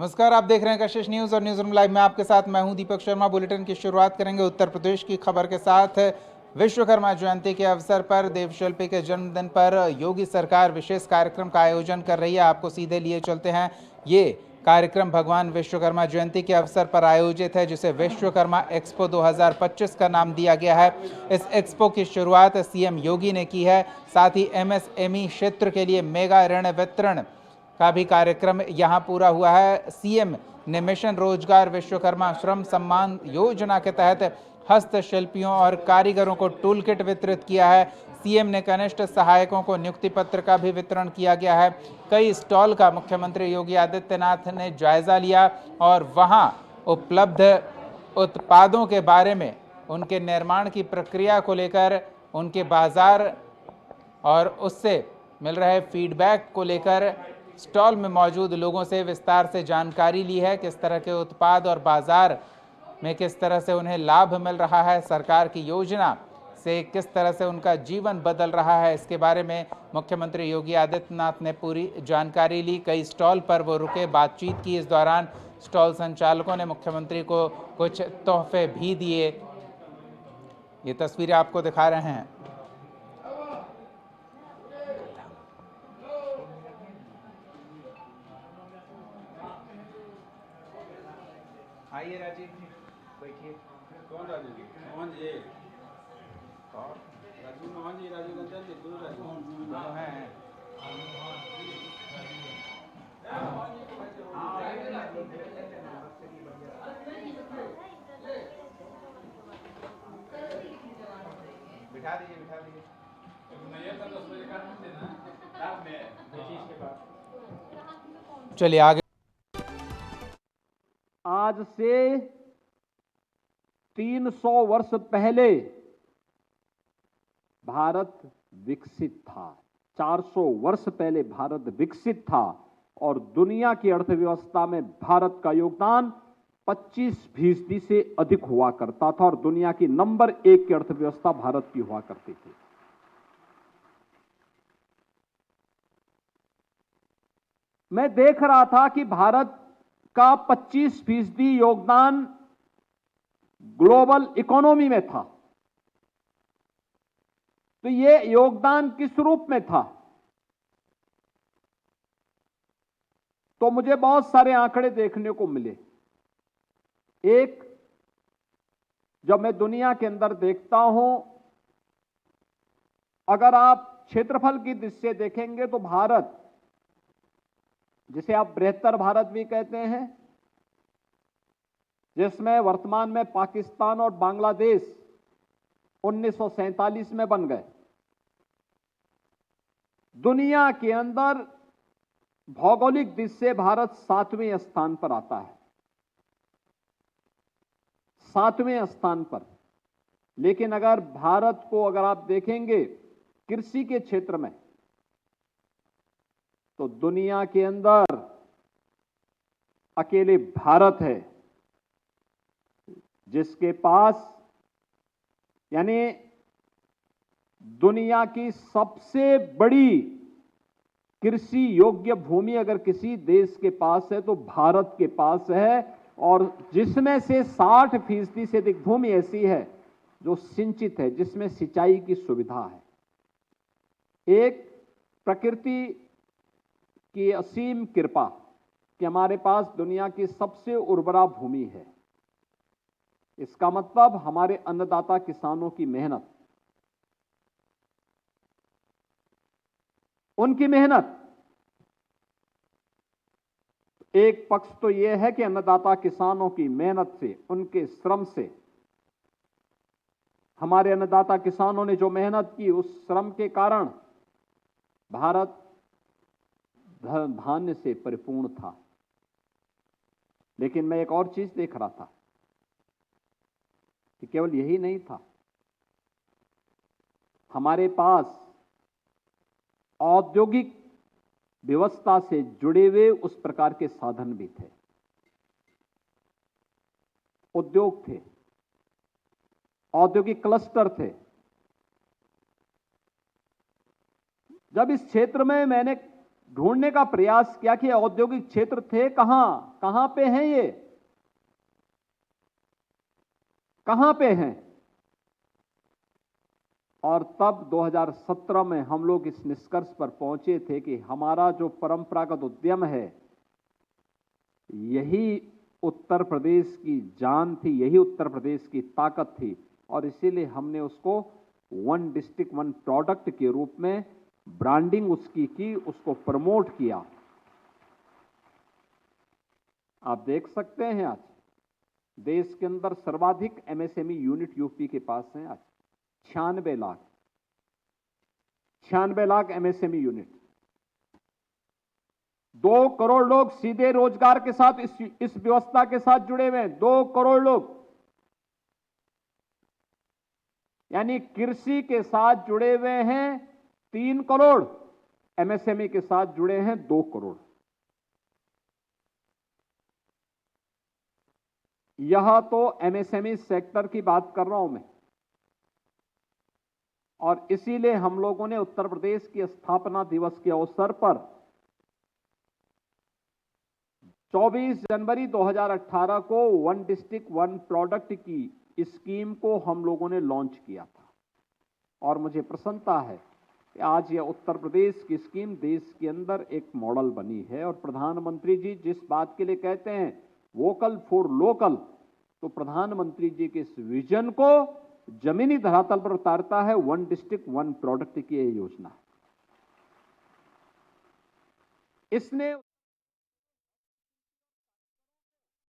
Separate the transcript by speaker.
Speaker 1: नमस्कार, आप देख रहे हैं कशिश न्यूज और न्यूज रूम लाइव में आपके साथ मैं हूं दीपक शर्मा। बुलेटिन की शुरुआत करेंगे उत्तर प्रदेश की खबर के साथ। विश्वकर्मा जयंती के अवसर पर देवशिल्पी के जन्मदिन पर योगी सरकार विशेष कार्यक्रम का आयोजन कर रही है। आपको सीधे लिए चलते हैं। ये कार्यक्रम भगवान विश्वकर्मा जयंती के अवसर पर आयोजित है, जिसे विश्वकर्मा एक्सपो 2025 का नाम दिया गया है। इस एक्सपो की शुरुआत सीएम योगी ने की है। साथ ही एमएसएमई क्षेत्र के लिए मेगा ऋण वितरण का भी कार्यक्रम यहां पूरा हुआ है। सीएम ने मिशन रोजगार विश्वकर्मा श्रम सम्मान योजना के तहत हस्तशिल्पियों और कारीगरों को टूल किट वितरित किया है। सीएम ने कनिष्ठ सहायकों को नियुक्ति पत्र का भी वितरण किया गया है। कई स्टॉल का मुख्यमंत्री योगी आदित्यनाथ ने जायजा लिया और वहां उपलब्ध उत्पादों के बारे में, उनके निर्माण की प्रक्रिया को लेकर, उनके बाजार और उससे मिल रहे फीडबैक को लेकर स्टॉल में मौजूद लोगों से विस्तार से जानकारी ली है। किस तरह के उत्पाद और बाजार में किस तरह से उन्हें लाभ मिल रहा है, सरकार की योजना से किस तरह से उनका जीवन बदल रहा है, इसके बारे में मुख्यमंत्री योगी आदित्यनाथ ने पूरी जानकारी ली। कई स्टॉल पर वो रुके, बातचीत की। इस दौरान स्टॉल संचालकों ने मुख्यमंत्री को कुछ तोहफे भी दिए। ये तस्वीरें आपको दिखा रहे हैं। आइए राजीव जी, बैठिए।
Speaker 2: कौन राजीव जी? मोहन जी।
Speaker 1: और
Speaker 2: राजीव मोहन जी, राजीव रंजन जी, दोनों राजीव
Speaker 1: दोनों हैं। बिठा दीजिए, बिठा दीजिए। चलिए आगे।
Speaker 3: आज से 300 वर्ष पहले भारत विकसित था। 400 वर्ष पहले भारत विकसित था और दुनिया की अर्थव्यवस्था में भारत का योगदान 25% से अधिक हुआ करता था और दुनिया की नंबर 1 की अर्थव्यवस्था भारत की हुआ करती थी। मैं देख रहा था कि भारत का 25% योगदान ग्लोबल इकोनॉमी में था। तो यह योगदान किस रूप में था? तो मुझे बहुत सारे आंकड़े देखने को मिले। एक, जब मैं दुनिया के अंदर देखता हूं, अगर आप क्षेत्रफल की दृष्टि से देखेंगे तो भारत, जिसे आप बृहत्तर भारत भी कहते हैं, जिसमें वर्तमान में पाकिस्तान और बांग्लादेश 1947 में बन गए, दुनिया के अंदर भौगोलिक दृष्टि से भारत 7वें स्थान पर आता है। 7वें स्थान पर। लेकिन अगर भारत को अगर आप देखेंगे कृषि के क्षेत्र में, तो दुनिया के अंदर अकेले भारत है जिसके पास, यानी दुनिया की सबसे बड़ी कृषि योग्य भूमि अगर किसी देश के पास है तो भारत के पास है, और जिसमें से 60% से अधिक भूमि ऐसी है जो सिंचित है, जिसमें सिंचाई की सुविधा है। एक, प्रकृति की असीम कृपा कि हमारे पास दुनिया की सबसे उर्वरा भूमि है। इसका मतलब हमारे अन्नदाता किसानों की मेहनत, उनकी मेहनत। एक पक्ष तो यह है कि अन्नदाता किसानों की मेहनत से, उनके श्रम से, हमारे अन्नदाता किसानों ने जो मेहनत की, उस श्रम के कारण भारत धान्य से परिपूर्ण था। लेकिन मैं एक और चीज देख रहा था कि केवल यही नहीं था, हमारे पास औद्योगिक व्यवस्था से जुड़े हुए उस प्रकार के साधन भी थे, उद्योग थे, औद्योगिक क्लस्टर थे। जब इस क्षेत्र में मैंने ढूंढने का प्रयास किया कि औद्योगिक क्षेत्र थे कहां पे हैं ये, कहां पे हैं। और तब 2017 में हम लोग इस निष्कर्ष पर पहुंचे थे कि हमारा जो परंपरागत उद्यम है, यही उत्तर प्रदेश की जान थी, यही उत्तर प्रदेश की ताकत थी। और इसीलिए हमने उसको वन डिस्ट्रिक्ट वन प्रोडक्ट के रूप में ब्रांडिंग उसकी की, उसको प्रमोट किया। आप देख सकते हैं आज देश के अंदर सर्वाधिक एमएसएमई यूनिट यूपी के पास हैं। आज 96 लाख एमएसएमई यूनिट, 2 करोड़ लोग सीधे रोजगार के साथ इस व्यवस्था के साथ जुड़े हुए हैं। 2 करोड़ लोग, यानी कृषि के साथ जुड़े हुए हैं 3 करोड़, एमएसएमई के साथ जुड़े हैं 2 करोड़। यह तो एमएसएमई सेक्टर की बात कर रहा हूं मैं। और इसीलिए हम लोगों ने उत्तर प्रदेश की स्थापना दिवस के अवसर पर 24 जनवरी 2018 को वन डिस्ट्रिक्ट वन प्रोडक्ट की स्कीम को हम लोगों ने लॉन्च किया था। और मुझे प्रसन्नता है कि आज यह उत्तर प्रदेश की स्कीम देश के अंदर एक मॉडल बनी है। और प्रधानमंत्री जी जिस बात के लिए कहते हैं वोकल फॉर लोकल, तो प्रधानमंत्री जी के इस विजन को जमीनी धरातल पर उतारता है वन डिस्ट्रिक्ट वन प्रोडक्ट की यह योजना। इसने